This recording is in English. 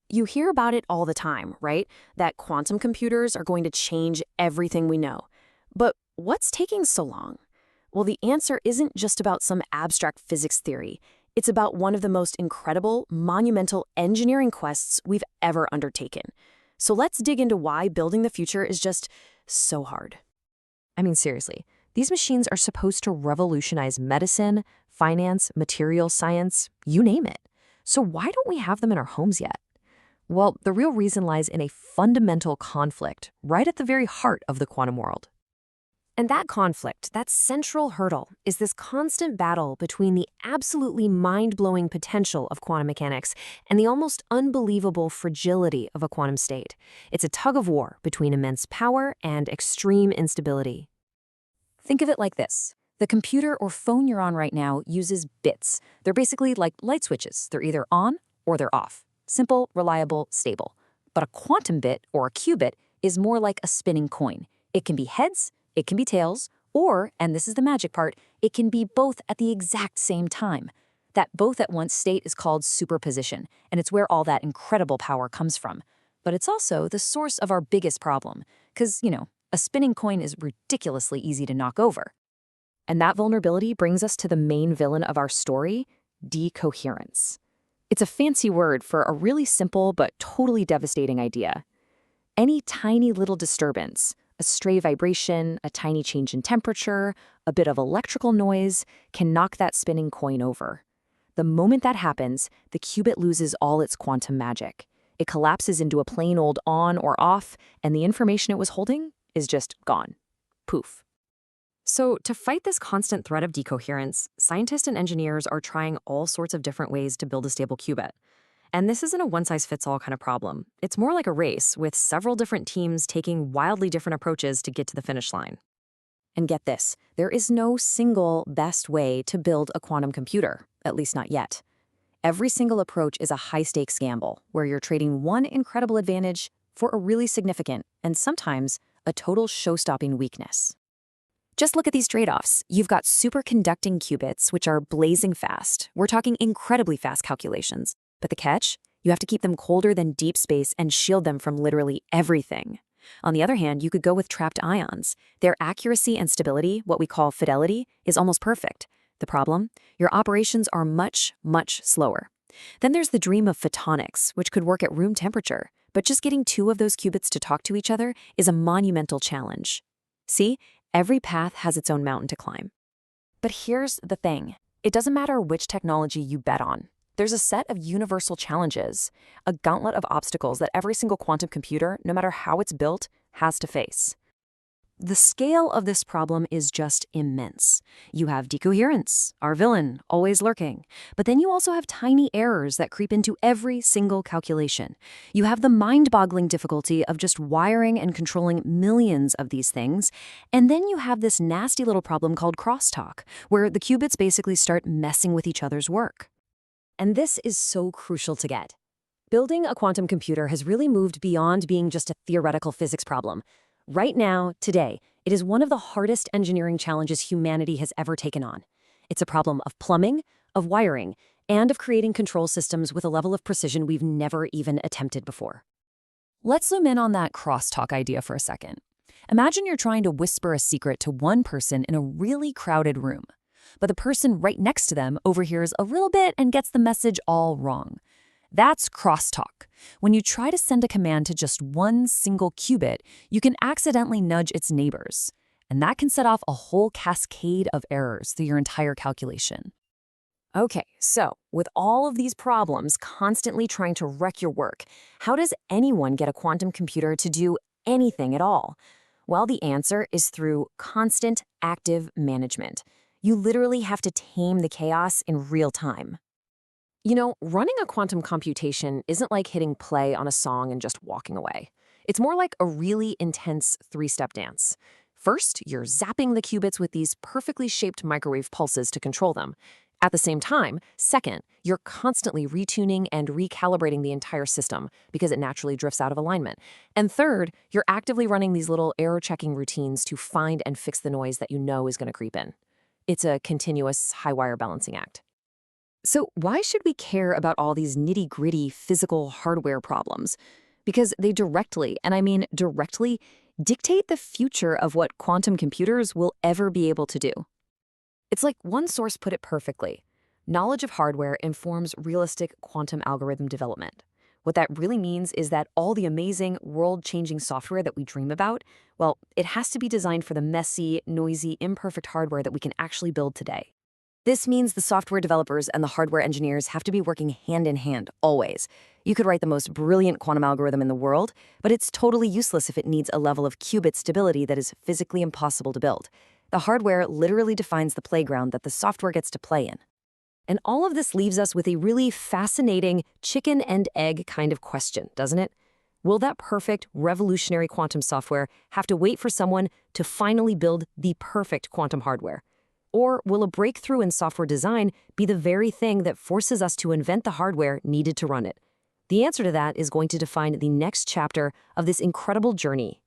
You hear about it all the time, right? That quantum computers are going to change everything we know. But what's taking so long? Well, the answer isn't just about some abstract physics theory. It's about one of the most incredible, monumental engineering quests we've ever undertaken. So let's dig into why building the future is just so hard. I mean, seriously, these machines are supposed to revolutionize medicine, finance, material science, you name it. So why don't we have them in our homes yet? Well, the real reason lies in a fundamental conflict right at the very heart of the quantum world. And that conflict, that central hurdle, is this constant battle between the absolutely mind-blowing potential of quantum mechanics and the almost unbelievable fragility of a quantum state. It's a tug of war between immense power and extreme instability. Think of it like this. The computer or phone you're on right now uses bits. They're basically like light switches. They're either on or they're off. Simple, reliable, stable. But a quantum bit or a qubit is more like a spinning coin. It can be heads, it can be tails, or, and this is the magic part, it can be both at the exact same time. That both at once state is called superposition, and it's where all that incredible power comes from. But it's also the source of our biggest problem, because, a spinning coin is ridiculously easy to knock over. And that vulnerability brings us to the main villain of our story, decoherence. It's a fancy word for a really simple but totally devastating idea. Any tiny little disturbance, a stray vibration, a tiny change in temperature, a bit of electrical noise, can knock that spinning coin over. The moment that happens, the qubit loses all its quantum magic. It collapses into a plain old on or off, and the information it was holding is just gone. Poof. So, to fight this constant threat of decoherence, scientists and engineers are trying all sorts of different ways to build a stable qubit. And this isn't a one-size-fits-all kind of problem. It's more like a race, with several different teams taking wildly different approaches to get to the finish line. And get this, there is no single best way to build a quantum computer, at least not yet. Every single approach is a high-stakes gamble, where you're trading one incredible advantage for a really significant, and sometimes a total show-stopping weakness. Just look at these trade-offs. You've got superconducting qubits, which are blazing fast. We're talking incredibly fast calculations. But the catch? You have to keep them colder than deep space and shield them from literally everything. On the other hand, you could go with trapped ions. Their accuracy and stability, what we call fidelity, is almost perfect. The problem? Your operations are much, much slower. Then there's the dream of photonics, which could work at room temperature. But just getting two of those qubits to talk to each other is a monumental challenge. See? Every path has its own mountain to climb. But here's the thing. It doesn't matter which technology you bet on. There's a set of universal challenges, a gauntlet of obstacles that every single quantum computer, no matter how it's built, has to face. The scale of this problem is just immense. You have decoherence, our villain, always lurking. But then you also have tiny errors that creep into every single calculation. You have the mind-boggling difficulty of just wiring and controlling millions of these things. And then you have this nasty little problem called crosstalk, where the qubits basically start messing with each other's work. And this is so crucial to get. Building a quantum computer has really moved beyond being just a theoretical physics problem. Right now, today, it is one of the hardest engineering challenges humanity has ever taken on. It's a problem of plumbing, of wiring, and of creating control systems with a level of precision we've never even attempted before. Let's zoom in on that crosstalk idea for a second. Imagine you're trying to whisper a secret to one person in a really crowded room, but the person right next to them overhears a little bit and gets the message all wrong. That's crosstalk. When you try to send a command to just one single qubit, you can accidentally nudge its neighbors, and that can set off a whole cascade of errors through your entire calculation. Okay, so with all of these problems constantly trying to wreck your work, how does anyone get a quantum computer to do anything at all? Well, the answer is through constant active management. You literally have to tame the chaos in real time. Running a quantum computation isn't like hitting play on a song and just walking away. It's more like a really intense three-step dance. First, you're zapping the qubits with these perfectly shaped microwave pulses to control them. At the same time, second, you're constantly retuning and recalibrating the entire system because it naturally drifts out of alignment. And third, you're actively running these little error-checking routines to find and fix the noise that you know is going to creep in. It's a continuous high-wire balancing act. So why should we care about all these nitty-gritty physical hardware problems? Because they directly, and I mean directly, dictate the future of what quantum computers will ever be able to do. It's like one source put it perfectly. Knowledge of hardware informs realistic quantum algorithm development. What that really means is that all the amazing, world-changing software that we dream about, well, it has to be designed for the messy, noisy, imperfect hardware that we can actually build today. This means the software developers and the hardware engineers have to be working hand in hand, always. You could write the most brilliant quantum algorithm in the world, but it's totally useless if it needs a level of qubit stability that is physically impossible to build. The hardware literally defines the playground that the software gets to play in. And all of this leaves us with a really fascinating chicken and egg kind of question, doesn't it? Will that perfect, revolutionary quantum software have to wait for someone to finally build the perfect quantum hardware? Or will a breakthrough in software design be the very thing that forces us to invent the hardware needed to run it? The answer to that is going to define the next chapter of this incredible journey.